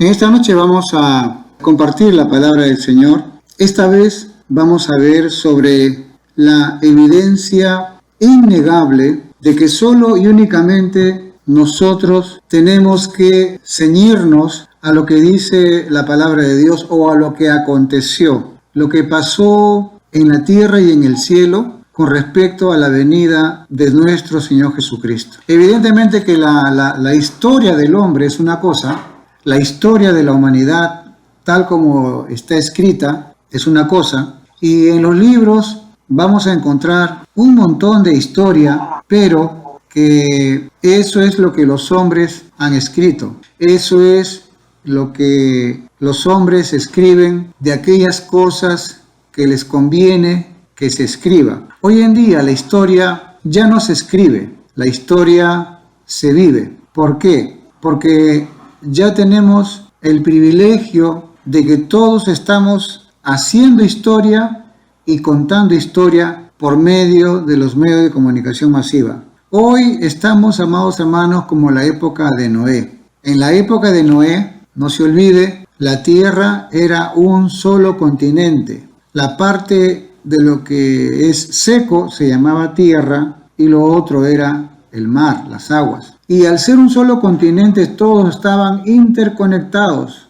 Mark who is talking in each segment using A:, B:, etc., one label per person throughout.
A: En esta noche vamos a compartir la palabra del Señor. Esta vez vamos a ver sobre la evidencia innegable de que solo y únicamente nosotros tenemos que ceñirnos a lo que dice la palabra de Dios o a lo que aconteció, lo que pasó en la tierra y en el cielo con respecto a la venida de nuestro Señor Jesucristo. Evidentemente que la historia del hombre es una cosa, la historia de la humanidad, tal como está escrita, es una cosa, y en los libros vamos a encontrar un montón de historia, pero que eso es lo que los hombres han escrito. Eso es lo que los hombres escriben de aquellas cosas que les conviene que se escriba. Hoy en día la historia ya no se escribe, la historia se vive. ¿Por qué? Porque ya tenemos el privilegio de que todos estamos haciendo historia y contando historia por medio de los medios de comunicación masiva. Hoy estamos, amados hermanos, como la época de Noé. En la época de Noé, no se olvide, la tierra era un solo continente. La parte de lo que es seco se llamaba tierra y lo otro era el mar, las aguas. Y al ser un solo continente, todos estaban interconectados.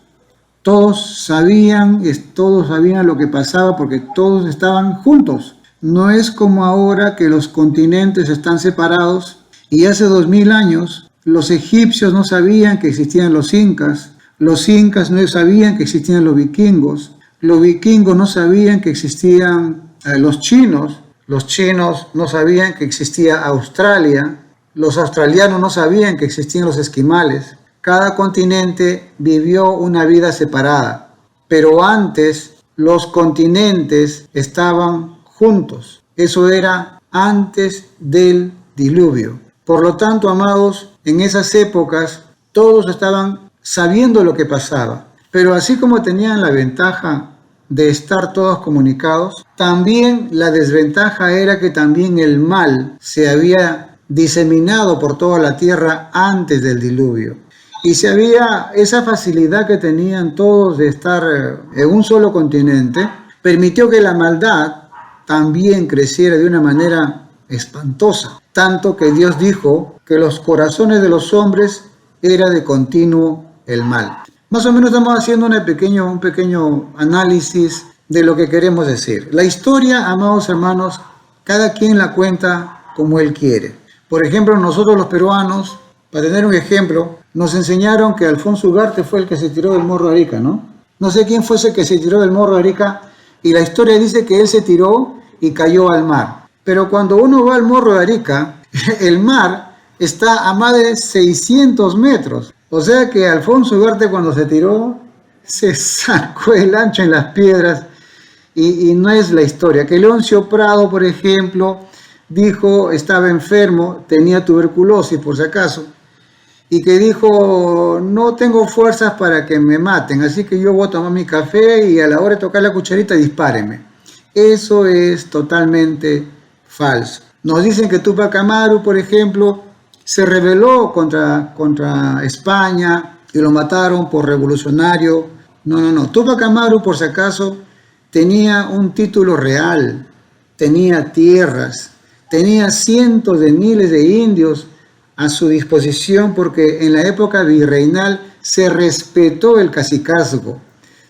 A: Todos sabían lo que pasaba porque todos estaban juntos. No es como ahora que los continentes están separados y hace 2000 años los egipcios no sabían que existían los incas no sabían que existían los vikingos no sabían que existían los chinos no sabían que existía Australia, los australianos no sabían que existían los esquimales. Cada continente vivió una vida separada, pero antes los continentes estaban juntos. Eso era antes del diluvio. Por lo tanto, amados, en esas épocas todos estaban sabiendo lo que pasaba. Pero así como tenían la ventaja de estar todos comunicados, también la desventaja era que también el mal se había diseminado por toda la tierra antes del diluvio. Y si había esa facilidad que tenían todos de estar en un solo continente, permitió que la maldad también creciera de una manera espantosa. Tanto que Dios dijo que los corazones de los hombres era de continuo el mal. Más o menos estamos haciendo un pequeño análisis de lo que queremos decir. La historia, amados hermanos, cada quien la cuenta como él quiere. Por ejemplo, nosotros los peruanos, para tener un ejemplo, nos enseñaron que Alfonso Ugarte fue el que se tiró del Morro de Arica, ¿no? No sé quién fue ese que se tiró del Morro de Arica y la historia dice que él se tiró y cayó al mar. Pero cuando uno va al Morro de Arica, el mar está a más de 600 metros. O sea que Alfonso Ugarte cuando se tiró se sacó el ancho en las piedras y no es la historia. Que Leoncio Prado, por ejemplo, dijo, estaba enfermo, tenía tuberculosis por si acaso, y que dijo, no tengo fuerzas para que me maten, así que yo voy a tomar mi café y a la hora de tocar la cucharita dispárenme. Eso es totalmente falso. Nos dicen que Túpac Amaru, por ejemplo, se rebeló contra España y lo mataron por revolucionario. No. Túpac Amaru, por si acaso, tenía un título real, tenía tierras, tenía cientos de miles de indios a su disposición porque en la época virreinal se respetó el cacicazgo,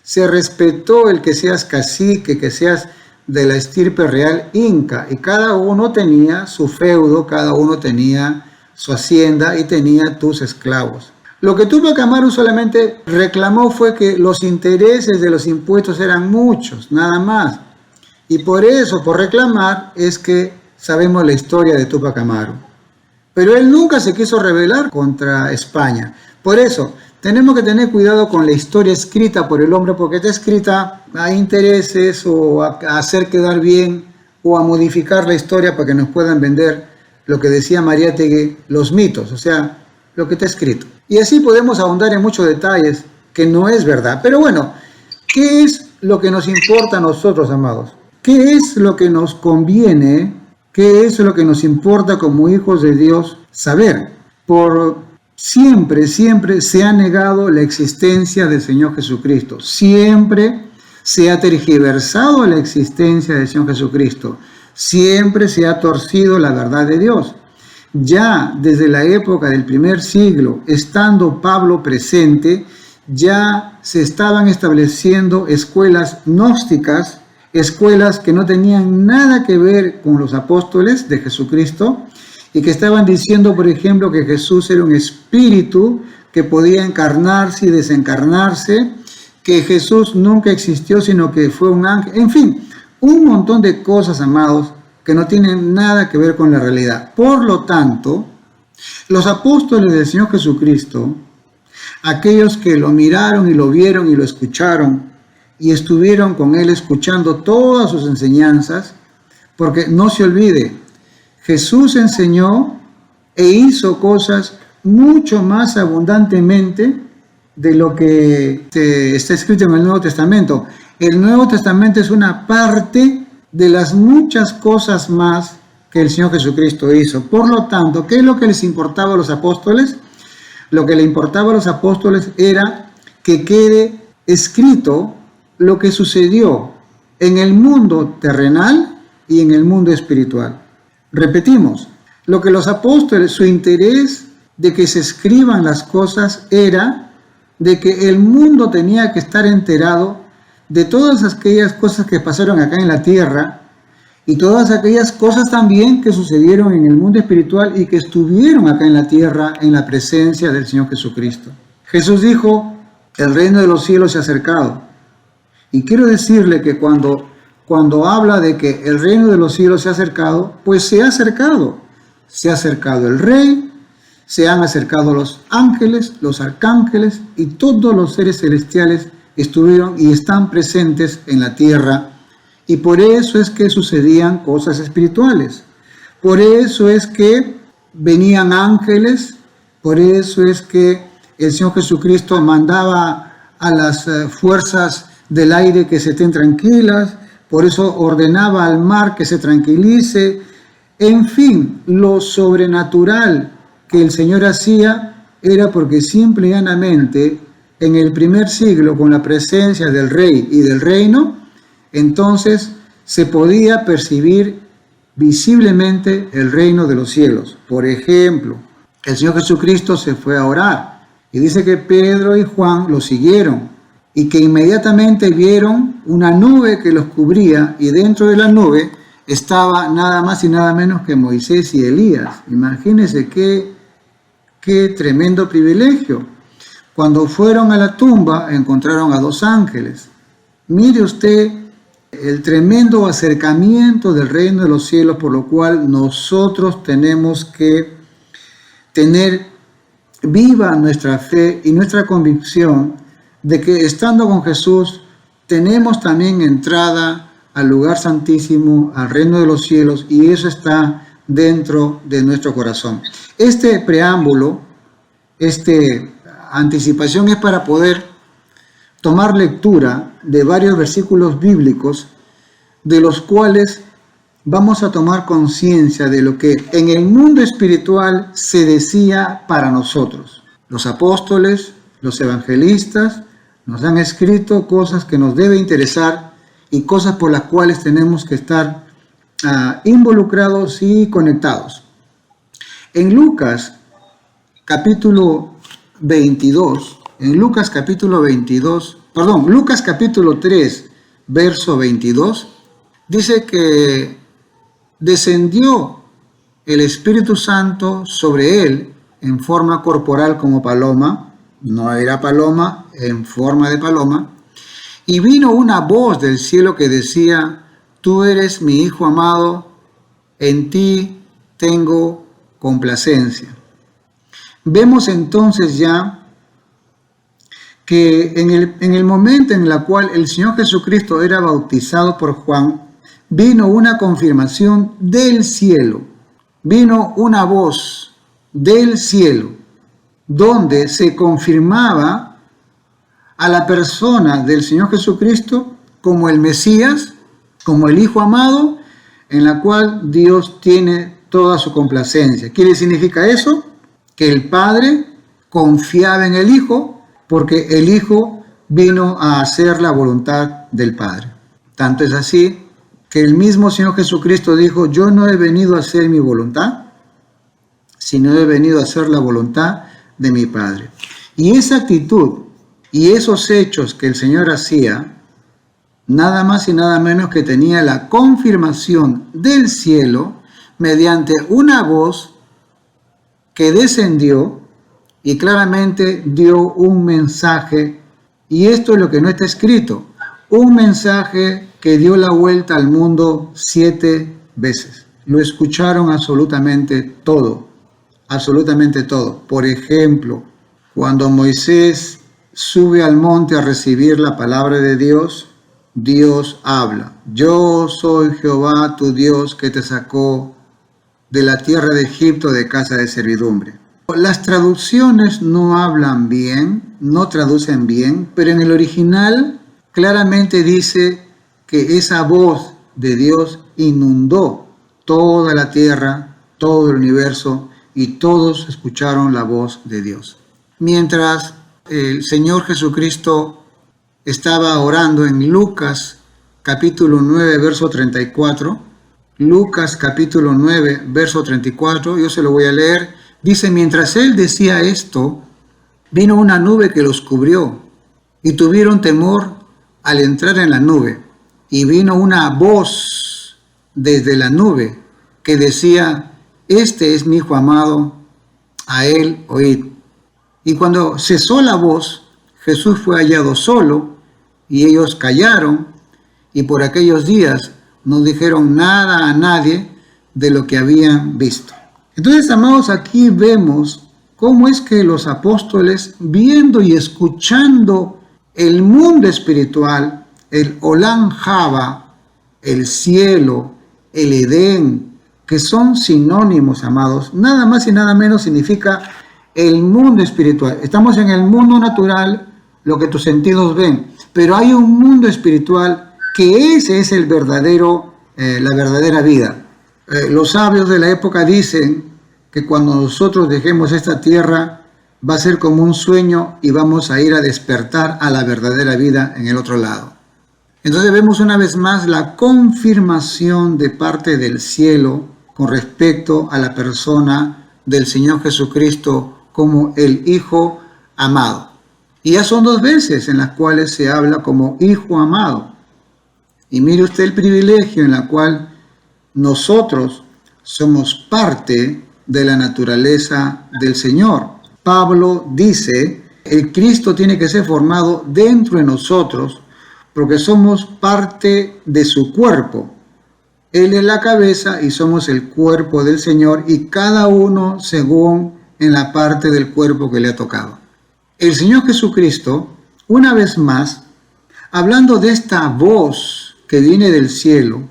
A: se respetó el que seas cacique, que seas de la estirpe real inca y cada uno tenía su feudo, cada uno tenía su hacienda y tenía tus esclavos. Lo que Túpac Amaru solamente reclamó fue que los intereses de los impuestos eran muchos, nada más. Y por eso, por reclamar, es que sabemos la historia de Túpac Amaru. Pero él nunca se quiso rebelar contra España. Por eso, tenemos que tener cuidado con la historia escrita por el hombre, porque está escrita a intereses o a hacer quedar bien o a modificar la historia para que nos puedan vender lo que decía Mariátegui, los mitos, o sea, lo que está escrito. Y así podemos ahondar en muchos detalles que no es verdad. Pero bueno, ¿qué es lo que nos importa a nosotros, amados? ¿Qué es lo que nos conviene? ¿Qué es lo que nos importa como hijos de Dios saber? Por siempre se ha negado la existencia del Señor Jesucristo. Siempre se ha tergiversado la existencia del Señor Jesucristo. Siempre se ha torcido la verdad de Dios. Ya desde la época del primer siglo, estando Pablo presente, ya se estaban estableciendo escuelas gnósticas, escuelas que no tenían nada que ver con los apóstoles de Jesucristo y que estaban diciendo, por ejemplo, que Jesús era un espíritu que podía encarnarse y desencarnarse, que Jesús nunca existió, sino que fue un ángel. En fin, un montón de cosas, amados, que no tienen nada que ver con la realidad. Por lo tanto, los apóstoles del Señor Jesucristo, aquellos que lo miraron y lo vieron y lo escucharon y estuvieron con Él escuchando todas sus enseñanzas, porque no se olvide, Jesús enseñó e hizo cosas mucho más abundantemente de lo que está escrito en el Nuevo Testamento. El Nuevo Testamento es una parte de las muchas cosas más que el Señor Jesucristo hizo. Por lo tanto, ¿qué es lo que les importaba a los apóstoles? Lo que le importaba a los apóstoles era que quede escrito lo que sucedió en el mundo terrenal y en el mundo espiritual. Repetimos, lo que los apóstoles, su interés de que se escriban las cosas era de que el mundo tenía que estar enterado de todas aquellas cosas que pasaron acá en la tierra y todas aquellas cosas también que sucedieron en el mundo espiritual y que estuvieron acá en la tierra en la presencia del Señor Jesucristo. Jesús dijo, el reino de los cielos se ha acercado. Y quiero decirle que cuando habla de que el reino de los cielos se ha acercado, pues se ha acercado. Se ha acercado el Rey, se han acercado los ángeles, los arcángeles y todos los seres celestiales estuvieron y están presentes en la tierra. Y por eso es que sucedían cosas espirituales. Por eso es que venían ángeles. Por eso es que el Señor Jesucristo mandaba a las fuerzas del aire que se estén tranquilas. Por eso ordenaba al mar que se tranquilice. En fin, lo sobrenatural que el Señor hacía era porque simple y llanamente en el primer siglo, con la presencia del Rey y del reino, entonces se podía percibir visiblemente el reino de los cielos. Por ejemplo, el Señor Jesucristo se fue a orar y dice que Pedro y Juan lo siguieron y que inmediatamente vieron una nube que los cubría y dentro de la nube estaba nada más y nada menos que Moisés y Elías. Imagínense qué tremendo privilegio. Cuando fueron a la tumba encontraron a dos ángeles. Mire usted el tremendo acercamiento del reino de los cielos, por lo cual nosotros tenemos que tener viva nuestra fe y nuestra convicción de que estando con Jesús tenemos también entrada al lugar santísimo, al reino de los cielos, y eso está dentro de nuestro corazón. Este preámbulo, anticipación es para poder tomar lectura de varios versículos bíblicos de los cuales vamos a tomar conciencia de lo que en el mundo espiritual se decía para nosotros. Los apóstoles, los evangelistas nos han escrito cosas que nos debe interesar y cosas por las cuales tenemos que estar involucrados y conectados. En Lucas capítulo 22, Lucas capítulo 3, verso 22, dice que descendió el Espíritu Santo sobre él en forma corporal como paloma, no era paloma, en forma de paloma, y vino una voz del cielo que decía, tú eres mi Hijo amado, en ti tengo complacencia. Vemos entonces ya que en el momento en el cual el Señor Jesucristo era bautizado por Juan, vino una confirmación del cielo, vino una voz del cielo, donde se confirmaba a la persona del Señor Jesucristo como el Mesías, como el Hijo amado, en la cual Dios tiene toda su complacencia. ¿Qué significa eso? Que el Padre confiaba en el Hijo, porque el Hijo vino a hacer la voluntad del Padre. Tanto es así que el mismo Señor Jesucristo dijo: yo no he venido a hacer mi voluntad, sino he venido a hacer la voluntad de mi Padre. Y esa actitud y esos hechos que el Señor hacía, nada más y nada menos que tenía la confirmación del cielo mediante una voz que descendió y claramente dio un mensaje. Y esto es lo que no está escrito: un mensaje que dio la vuelta al mundo 7 veces. Lo escucharon absolutamente todo, absolutamente todo. Por ejemplo, cuando Moisés sube al monte a recibir la palabra de Dios, Dios habla: yo soy Jehová tu Dios que te sacó de la tierra de Egipto, de casa de servidumbre. Las traducciones no hablan bien, no traducen bien, pero en el original claramente dice que esa voz de Dios inundó toda la tierra, todo el universo, y todos escucharon la voz de Dios. Mientras el Señor Jesucristo estaba orando en Lucas capítulo 9, verso 34, Lucas capítulo 9, verso 34, yo se lo voy a leer. Dice: mientras él decía esto, vino una nube que los cubrió, y tuvieron temor al entrar en la nube. Y vino una voz desde la nube que decía: este es mi Hijo amado, a él oíd. Y cuando cesó la voz, Jesús fue hallado solo, y ellos callaron, y por aquellos días no dijeron nada a nadie de lo que habían visto. Entonces, amados, aquí vemos cómo es que los apóstoles, viendo y escuchando el mundo espiritual, el Olam Haba, el cielo, el Edén, que son sinónimos, amados, nada más y nada menos significa el mundo espiritual. Estamos en el mundo natural, lo que tus sentidos ven, pero hay un mundo espiritual que ese es el verdadero, la verdadera vida. Los sabios de la época dicen que cuando nosotros dejemos esta tierra va a ser como un sueño y vamos a ir a despertar a la verdadera vida en el otro lado. Entonces vemos una vez más la confirmación de parte del cielo con respecto a la persona del Señor Jesucristo como el Hijo amado. Y ya son 2 veces en las cuales se habla como Hijo amado. Y mire usted el privilegio en la cual nosotros somos parte de la naturaleza del Señor. Pablo dice: el Cristo tiene que ser formado dentro de nosotros porque somos parte de su cuerpo. Él es la cabeza y somos el cuerpo del Señor, y cada uno según en la parte del cuerpo que le ha tocado. El Señor Jesucristo, una vez más, hablando de esta voz que viene del cielo,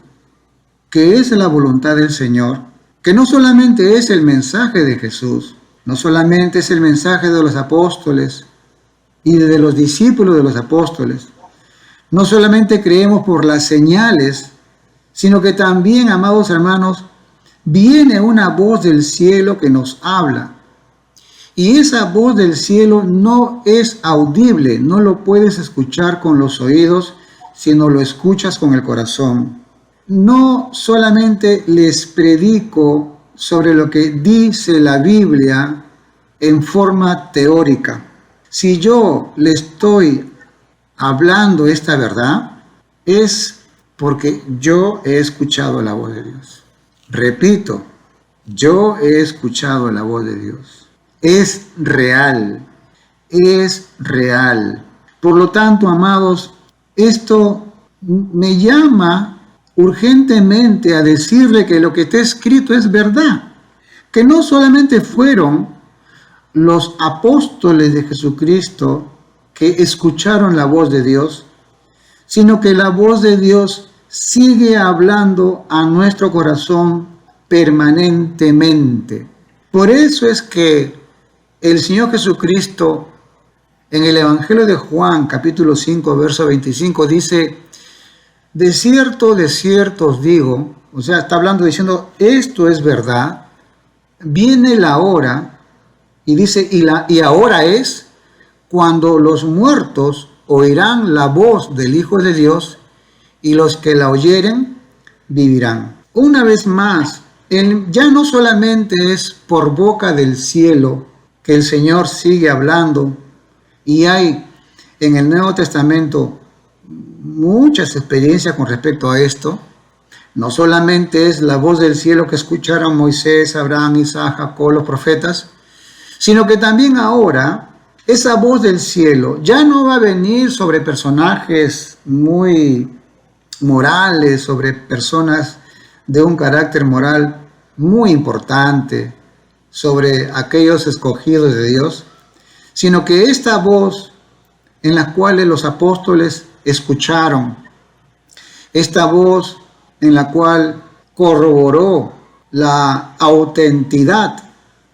A: que es la voluntad del Señor, que no solamente es el mensaje de Jesús, no solamente es el mensaje de los apóstoles y de los discípulos de los apóstoles, no solamente creemos por las señales, sino que también, amados hermanos, viene una voz del cielo que nos habla. Y esa voz del cielo no es audible, no lo puedes escuchar con los oídos, sino lo escuchas con el corazón. No solamente les predico sobre lo que dice la Biblia en forma teórica. Si yo le estoy hablando esta verdad, es porque yo he escuchado la voz de Dios. Repito, yo he escuchado la voz de Dios. Es real, es real. Por lo tanto, amados, esto me llama urgentemente a decirle que lo que está escrito es verdad, que no solamente fueron los apóstoles de Jesucristo que escucharon la voz de Dios, sino que la voz de Dios sigue hablando a nuestro corazón permanentemente. Por eso es que el Señor Jesucristo en el Evangelio de Juan, capítulo 5, verso 25, dice: de cierto os digo, o sea, está hablando diciendo, esto es verdad, viene la hora Y dice, y ahora es cuando los muertos oirán la voz del Hijo de Dios, y los que la oyeren vivirán. Una vez más, ya no solamente es por boca del cielo que el Señor sigue hablando, y hay en el Nuevo Testamento muchas experiencias con respecto a esto. No solamente es la voz del cielo que escucharon Moisés, Abraham, Isaac, Jacob, los profetas, sino que también ahora esa voz del cielo ya no va a venir sobre personajes muy morales, sobre personas de un carácter moral muy importante, sobre aquellos escogidos de Dios, sino que esta voz en la cual los apóstoles escucharon, esta voz en la cual corroboró la autenticidad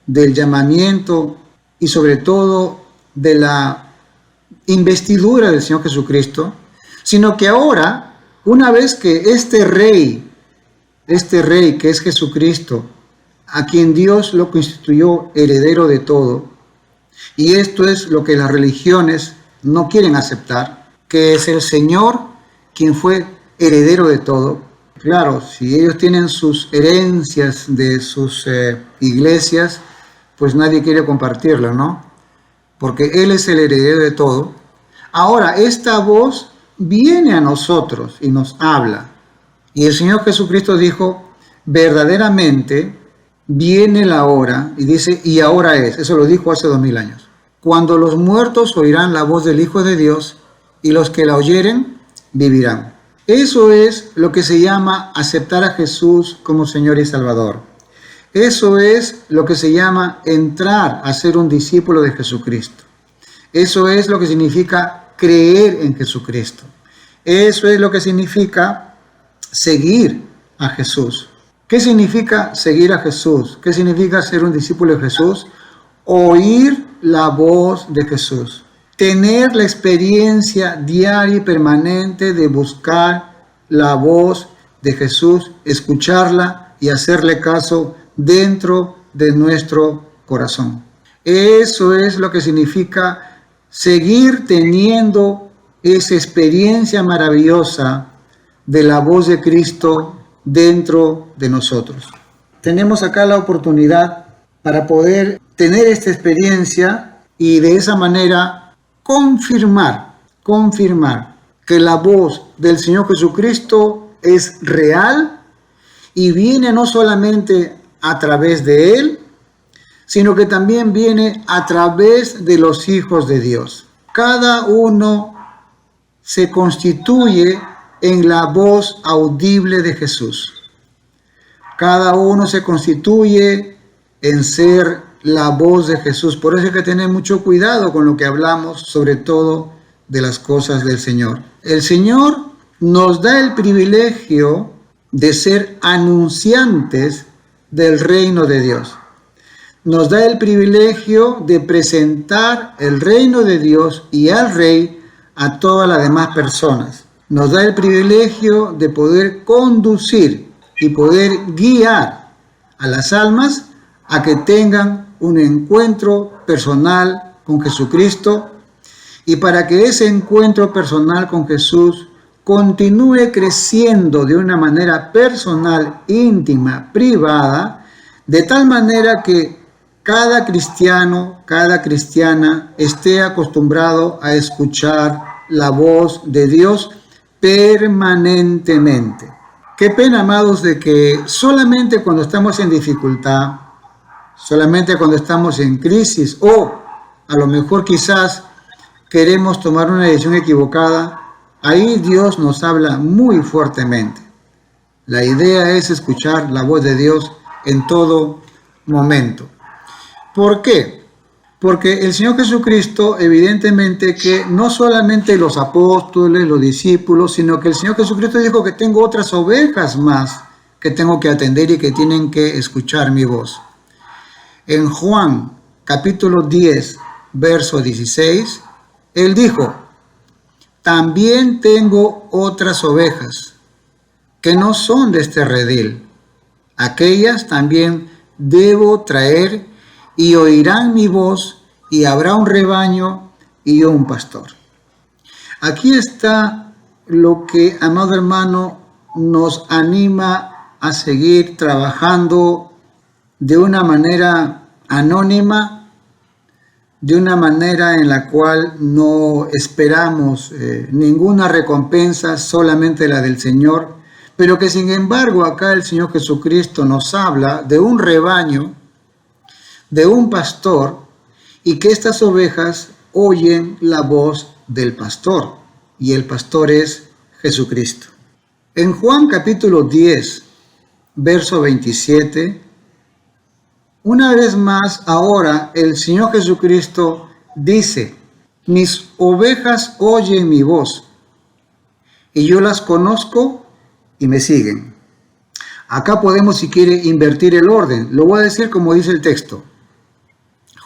A: del llamamiento y sobre todo de la investidura del Señor Jesucristo, sino que ahora, una vez que este rey que es Jesucristo, a quien Dios lo constituyó heredero de todo, y esto es lo que las religiones no quieren aceptar, que es el Señor quien fue heredero de todo. Claro, si ellos tienen sus herencias de sus iglesias, pues nadie quiere compartirlo, ¿no? Porque Él es el heredero de todo. Ahora, esta voz viene a nosotros y nos habla. Y el Señor Jesucristo dijo, verdaderamente viene la hora, y dice, y ahora es. Eso lo dijo hace 2000 años. Cuando los muertos oirán la voz del Hijo de Dios, y los que la oyeren vivirán. Eso es lo que se llama aceptar a Jesús como Señor y Salvador. Eso es lo que se llama entrar a ser un discípulo de Jesucristo. Eso es lo que significa creer en Jesucristo. Eso es lo que significa seguir a Jesús. ¿Qué significa seguir a Jesús? ¿Qué significa ser un discípulo de Jesús? Oír la voz de Jesús. Tener la experiencia diaria y permanente de buscar la voz de Jesús, escucharla y hacerle caso dentro de nuestro corazón. Eso es lo que significa seguir teniendo esa experiencia maravillosa de la voz de Cristo dentro de nosotros. Tenemos acá la oportunidad para poder tener esta experiencia y de esa manera confirmar que la voz del Señor Jesucristo es real y viene no solamente a través de Él, sino que también viene a través de los hijos de Dios. Cada uno se constituye en la voz audible de Jesús. Cada uno se constituye en ser la voz de Jesús. Por eso hay que tener mucho cuidado con lo que hablamos, sobre todo de las cosas del Señor. El Señor nos da el privilegio de ser anunciantes del reino de Dios. Nos da el privilegio de presentar el reino de Dios y al Rey a todas las demás personas. Nos da el privilegio de poder conducir y poder guiar a las almas a que tengan un encuentro personal con Jesucristo, y para que ese encuentro personal con Jesús continúe creciendo de una manera personal, íntima, privada, de tal manera que cada cristiano, cada cristiana esté acostumbrado a escuchar la voz de Dios permanentemente. Qué pena, amados, de que solamente cuando estamos en dificultad, solamente cuando estamos en crisis o a lo mejor quizás queremos tomar una decisión equivocada, ahí Dios nos habla muy fuertemente. La idea es escuchar la voz de Dios en todo momento. ¿Por qué? Porque el Señor Jesucristo, evidentemente que no solamente los apóstoles, los discípulos, sino que el Señor Jesucristo dijo que tengo otras ovejas más que tengo que atender y que tienen que escuchar mi voz. En Juan capítulo 10, verso 16, Él dijo, también tengo otras ovejas que no son de este redil. Aquellas también debo traer y oirán mi voz, y habrá un rebaño y yo un pastor. Aquí está lo que, amado hermano, nos anima a seguir trabajando de una manera anónima, de una manera en la cual no esperamos ninguna recompensa, solamente la del Señor, pero que sin embargo acá el Señor Jesucristo nos habla de un rebaño, de un pastor, y que estas ovejas oyen la voz del pastor, y el pastor es Jesucristo. En Juan capítulo 10, verso 27, una vez más ahora el Señor Jesucristo dice: mis ovejas oyen mi voz, y yo las conozco y me siguen. Acá podemos, si quiere, invertir el orden. Lo voy a decir como dice el texto.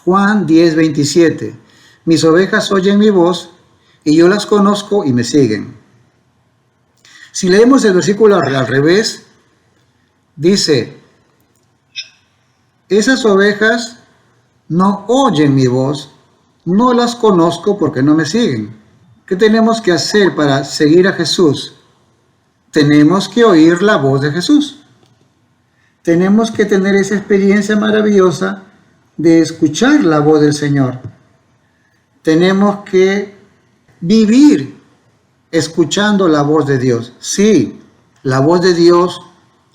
A: Juan 10, 27. Mis ovejas oyen mi voz, y yo las conozco y me siguen. Si leemos el versículo al revés, dice: esas ovejas no oyen mi voz, no las conozco porque no me siguen. ¿Qué tenemos que hacer para seguir a Jesús? Tenemos que oír la voz de Jesús. Tenemos que tener esa experiencia maravillosa de escuchar la voz del Señor. Tenemos que vivir escuchando la voz de Dios. Sí, la voz de Dios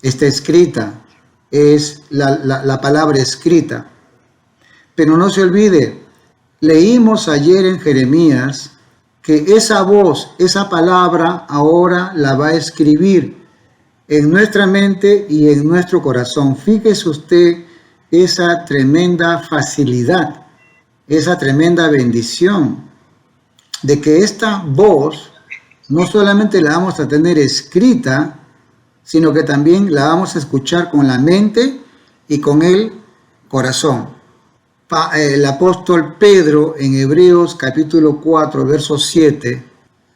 A: está escrita, es la palabra escrita. Pero no se olvide, leímos ayer en Jeremías que esa voz, esa palabra, ahora la va a escribir en nuestra mente y en nuestro corazón. Fíjese usted esa tremenda facilidad, esa tremenda bendición de que esta voz no solamente la vamos a tener escrita, sino que también la vamos a escuchar con la mente y con el corazón. El apóstol Pedro en Hebreos capítulo 4, verso 7,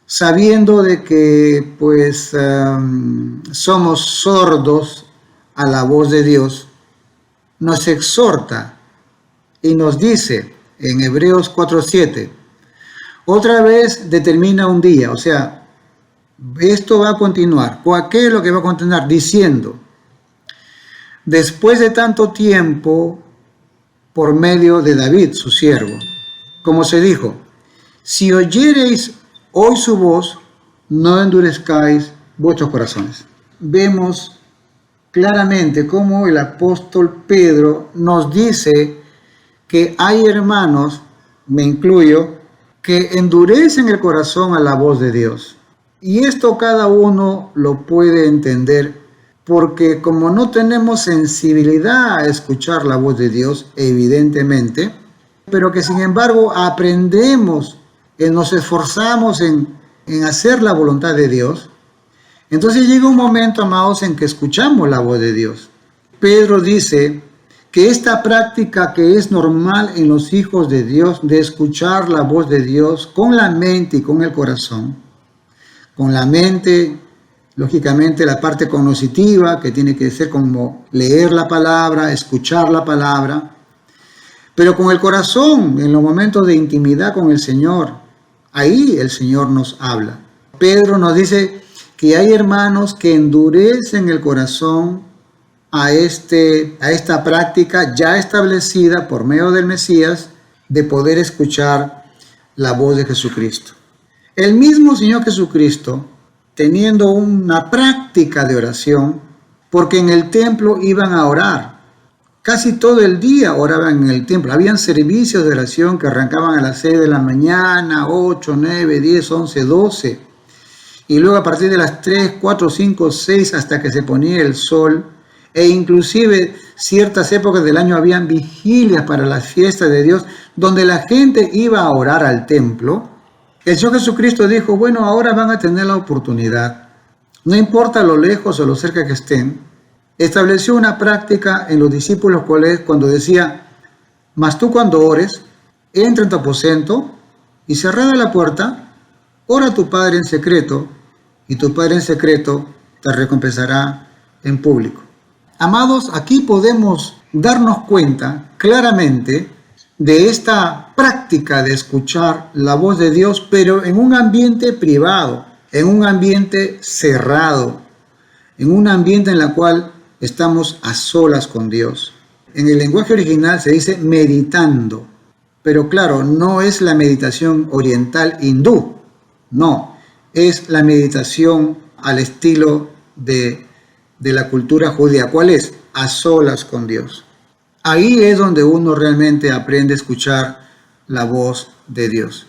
A: sabiendo de que somos sordos a la voz de Dios, nos exhorta y nos dice en Hebreos 4, 7, otra vez determina un día, o sea, esto va a continuar. ¿Qué es lo que va a continuar? Diciendo: después de tanto tiempo, por medio de David, su siervo, como se dijo: si oyereis hoy su voz, no endurezcáis vuestros corazones. Vemos claramente cómo el apóstol Pedro nos dice que hay hermanos, me incluyo, que endurecen el corazón a la voz de Dios. Y esto cada uno lo puede entender, porque como no tenemos sensibilidad a escuchar la voz de Dios, evidentemente, pero que sin embargo aprendemos, nos esforzamos en hacer la voluntad de Dios, entonces llega un momento, amados, en que escuchamos la voz de Dios. Pedro dice que esta práctica que es normal en los hijos de Dios, de escuchar la voz de Dios con la mente y con el corazón, con la mente, lógicamente la parte cognitiva, que tiene que ser como leer la palabra, escuchar la palabra, pero con el corazón, en los momentos de intimidad con el Señor, ahí el Señor nos habla. Pedro nos dice que hay hermanos que endurecen el corazón a esta práctica ya establecida por medio del Mesías de poder escuchar la voz de Jesucristo. El mismo Señor Jesucristo, teniendo una práctica de oración, porque en el templo iban a orar, casi todo el día oraban en el templo, habían servicios de oración que arrancaban a las 6 de la mañana, 8, 9, 10, 11, 12, y luego a partir de las 3, 4, 5, 6 hasta que se ponía el sol, e inclusive ciertas épocas del año habían vigilias para las fiestas de Dios, donde la gente iba a orar al templo. El Señor Jesucristo dijo: bueno, ahora van a tener la oportunidad, no importa lo lejos o lo cerca que estén. Estableció una práctica en los discípulos cuando decía: mas tú cuando ores, entra en tu aposento y cerrada la puerta, ora a tu Padre en secreto, y tu Padre en secreto te recompensará en público. Amados, aquí podemos darnos cuenta claramente de esta práctica de escuchar la voz de Dios, pero en un ambiente privado, en un ambiente cerrado, en un ambiente en el cual estamos a solas con Dios. En el lenguaje original se dice meditando, pero claro, no es la meditación oriental hindú, no, es la meditación al estilo de la cultura judía. ¿Cuál es? A solas con Dios. Ahí es donde uno realmente aprende a escuchar la voz de Dios.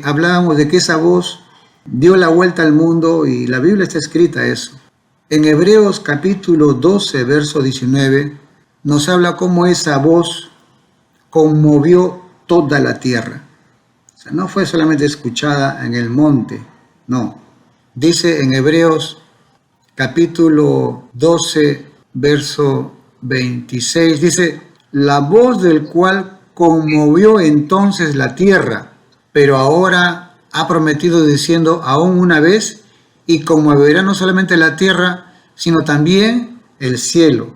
A: Hablábamos de que esa voz dio la vuelta al mundo y la Biblia está escrita eso. En Hebreos capítulo 12, verso 19, nos habla cómo esa voz conmovió toda la tierra. O sea, no fue solamente escuchada en el monte, no. Dice en Hebreos capítulo 12, verso 26, dice, la voz del cual conmovió entonces la tierra, pero ahora ha prometido diciendo aún una vez, y conmoverá no solamente la tierra, sino también el cielo.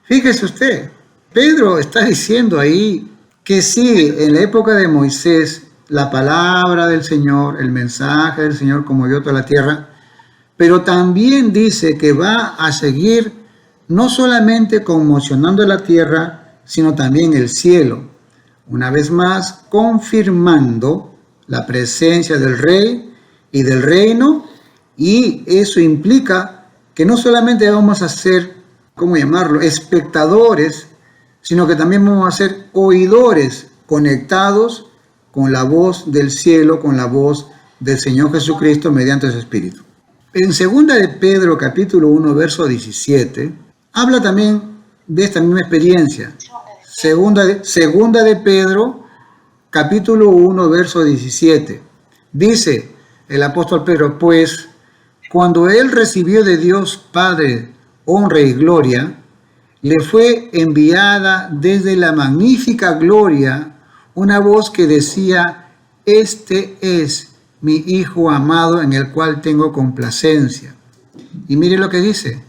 A: Fíjese usted, Pedro está diciendo ahí que sí, en la época de Moisés, la palabra del Señor, el mensaje del Señor conmovió toda la tierra, pero también dice que va a seguir no solamente conmocionando la tierra, sino también el cielo. Una vez más, confirmando la presencia del Rey y del reino, y eso implica que no solamente vamos a ser, ¿cómo llamarlo?, espectadores, sino que también vamos a ser oidores conectados con la voz del cielo, con la voz del Señor Jesucristo mediante su Espíritu. En 2 de Pedro capítulo 1, verso 17, habla también de esta misma experiencia. Segunda de Pedro capítulo 1, verso 17. Dice el apóstol Pedro, pues cuando él recibió de Dios Padre honra y gloria, le fue enviada desde la magnífica gloria una voz que decía, este es mi Hijo amado en el cual tengo complacencia. Y mire lo que dice,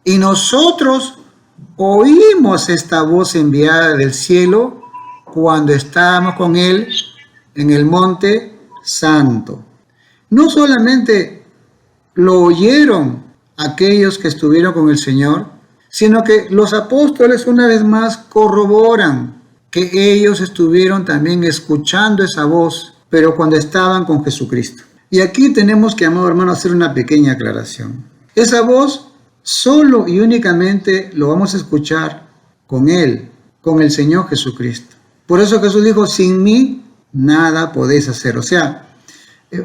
A: y nosotros oímos esta voz enviada del cielo cuando estábamos con él en el monte santo. No solamente lo oyeron aquellos que estuvieron con el Señor, sino que los apóstoles una vez más corroboran que ellos estuvieron también escuchando esa voz, pero cuando estaban con Jesucristo. Y aquí tenemos que, amado hermano, hacer una pequeña aclaración. Esa voz solo y únicamente lo vamos a escuchar con Él, con el Señor Jesucristo. Por eso Jesús dijo, sin mí nada podéis hacer. O sea,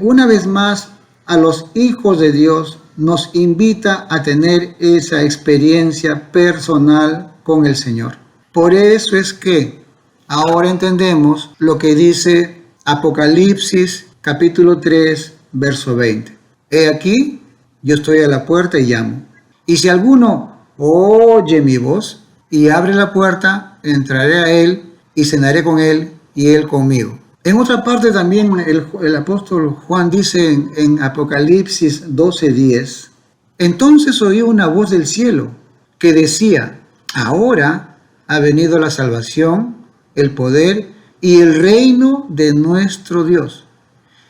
A: una vez más, a los hijos de Dios nos invita a tener esa experiencia personal con el Señor. Por eso es que ahora entendemos lo que dice Apocalipsis capítulo 3, verso 20. He aquí, yo estoy a la puerta y llamo. Y si alguno oye mi voz y abre la puerta, entraré a él y cenaré con él y él conmigo. En otra parte también el apóstol Juan dice en Apocalipsis 12:10, entonces oí una voz del cielo que decía, ahora ha venido la salvación, el poder y el reino de nuestro Dios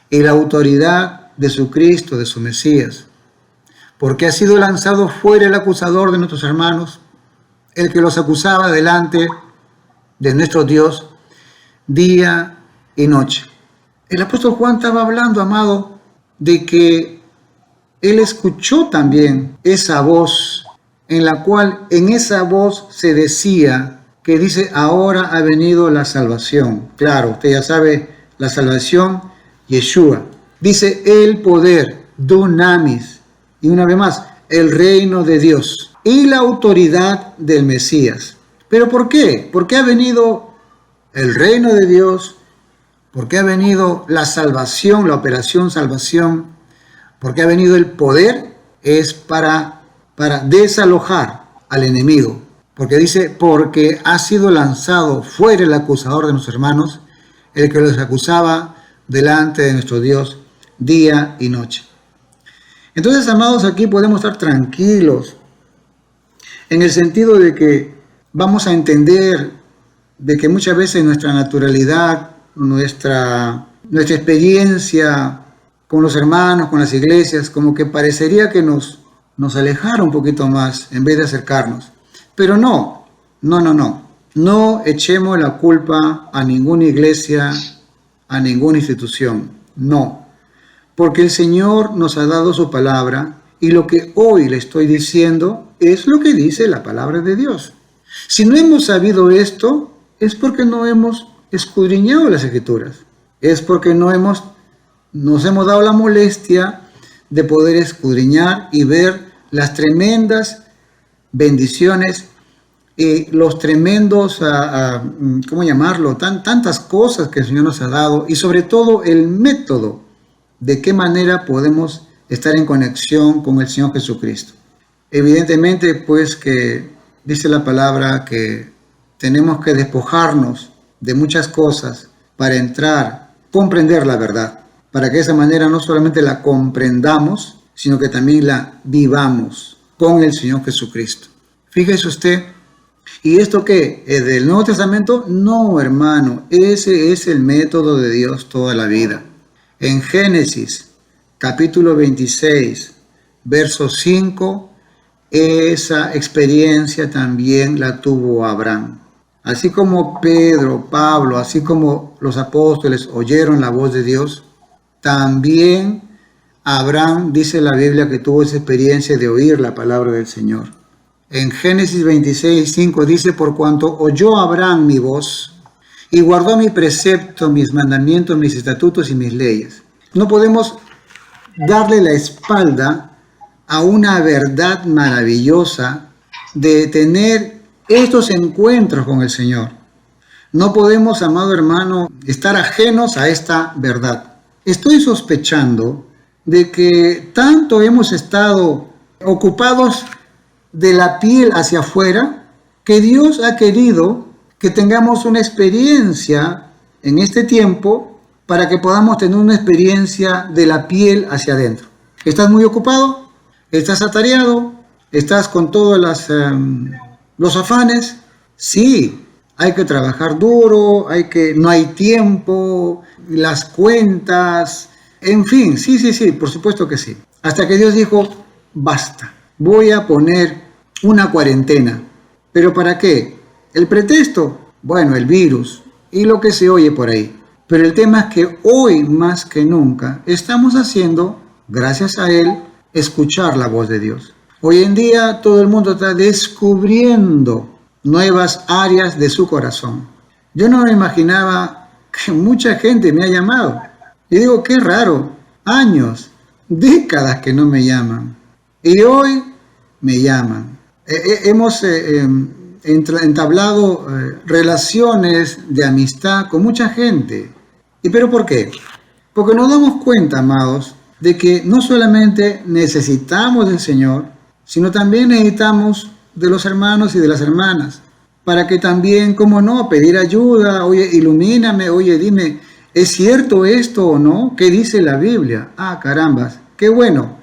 A: y la autoridad de su Cristo, de su Mesías, porque ha sido lanzado fuera el acusador de nuestros hermanos, el que los acusaba delante de nuestro Dios día y noche. El apóstol Juan estaba hablando, amado, de que él escuchó también esa voz, en la cual en esa voz se decía, que dice, ahora ha venido la salvación. Claro, usted ya sabe, la salvación, Yeshua. Dice, el poder, dunamis, y una vez más, el reino de Dios y la autoridad del Mesías. ¿Pero por qué? ¿Por qué ha venido el reino de Dios? ¿Por qué ha venido la salvación, la operación salvación? ¿Por qué ha venido el poder? Es para desalojar al enemigo. Porque dice, porque ha sido lanzado fuera el acusador de nuestros hermanos, el que los acusaba delante de nuestro Dios día y noche. Entonces, amados, aquí podemos estar tranquilos, en el sentido de que vamos a entender de que muchas veces nuestra naturalidad, nuestra experiencia con los hermanos, con las iglesias, como que parecería que nos alejara un poquito más en vez de acercarnos. Pero no. No echemos la culpa a ninguna iglesia, a ninguna institución. No. Porque el Señor nos ha dado su palabra y lo que hoy le estoy diciendo es lo que dice la palabra de Dios. Si no hemos sabido esto, es porque no hemos escudriñado las Escrituras. Es porque nos hemos dado la molestia de poder escudriñar y ver las tremendas bendiciones y los tremendos, ¿cómo llamarlo? Tantas cosas que el Señor nos ha dado y sobre todo el método de qué manera podemos estar en conexión con el Señor Jesucristo. Evidentemente, pues que dice la palabra que tenemos que despojarnos de muchas cosas para comprender la verdad, para que de esa manera no solamente la comprendamos, sino que también la vivamos con el Señor Jesucristo. Fíjese usted, ¿y esto qué? ¿Es del Nuevo Testamento? No, hermano, ese es el método de Dios toda la vida. En Génesis, capítulo 26, verso 5, esa experiencia también la tuvo Abraham. Así como Pedro, Pablo, así como los apóstoles oyeron la voz de Dios, también Abraham, dice la Biblia, que tuvo esa experiencia de oír la palabra del Señor. En Génesis 26, 5 dice, por cuanto oyó Abraham mi voz y guardó mi precepto, mis mandamientos, mis estatutos y mis leyes. No podemos darle la espalda a una verdad maravillosa de tener estos encuentros con el Señor. No podemos, amado hermano, estar ajenos a esta verdad. Estoy sospechando de que tanto hemos estado ocupados de la piel hacia afuera, que Dios ha querido que tengamos una experiencia en este tiempo para que podamos tener una experiencia de la piel hacia adentro. ¿Estás muy ocupado? ¿Estás atareado? ¿Estás con todos los afanes? Sí, hay que trabajar duro, no hay tiempo, las cuentas, en fin, sí, por supuesto que sí. Hasta que Dios dijo, basta, voy a poner una cuarentena. ¿Pero para qué? El pretexto, bueno, el virus y lo que se oye por ahí. Pero el tema es que hoy más que nunca estamos haciendo, gracias a Él, escuchar la voz de Dios. Hoy en día todo el mundo está descubriendo nuevas áreas de su corazón. Yo no me imaginaba que mucha gente me ha llamado. Y digo, qué raro, años, décadas que no me llaman. Y hoy me llaman. Hemos entablado relaciones de amistad con mucha gente. ¿Y pero por qué? Porque nos damos cuenta, amados, de que no solamente necesitamos del Señor, sino también necesitamos de los hermanos y de las hermanas, para que también, cómo no, pedir ayuda, oye, ilumíname, oye, dime, ¿es cierto esto o no? ¿Qué dice la Biblia? Ah, carambas, qué bueno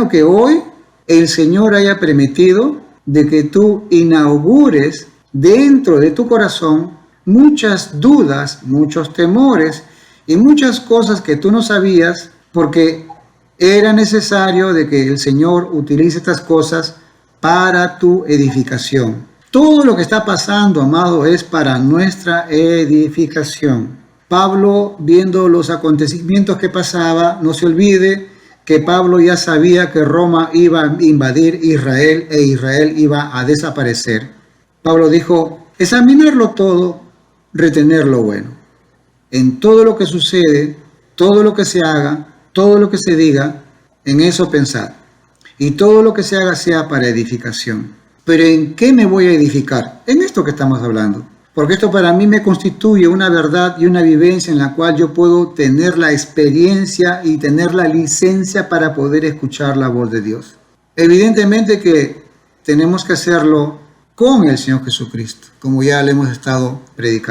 A: que hoy el Señor haya permitido de que tú inaugures dentro de tu corazón muchas dudas, muchos temores y muchas cosas que tú no sabías, porque era necesario de que el Señor utilice estas cosas para tu edificación. Todo lo que está pasando, amado, es para nuestra edificación. Pablo, viendo los acontecimientos que pasaba, no se olvide que Pablo ya sabía que Roma iba a invadir Israel e Israel iba a desaparecer. Pablo dijo, examinarlo todo, retener lo bueno. En todo lo que sucede, todo lo que se haga, todo lo que se diga, en eso pensar. Y todo lo que se haga sea para edificación. ¿Pero en qué me voy a edificar? En esto que estamos hablando. Porque esto para mí me constituye una verdad y una vivencia en la cual yo puedo tener la experiencia y tener la licencia para poder escuchar la voz de Dios. Evidentemente que tenemos que hacerlo con el Señor Jesucristo, como ya le hemos estado predicando.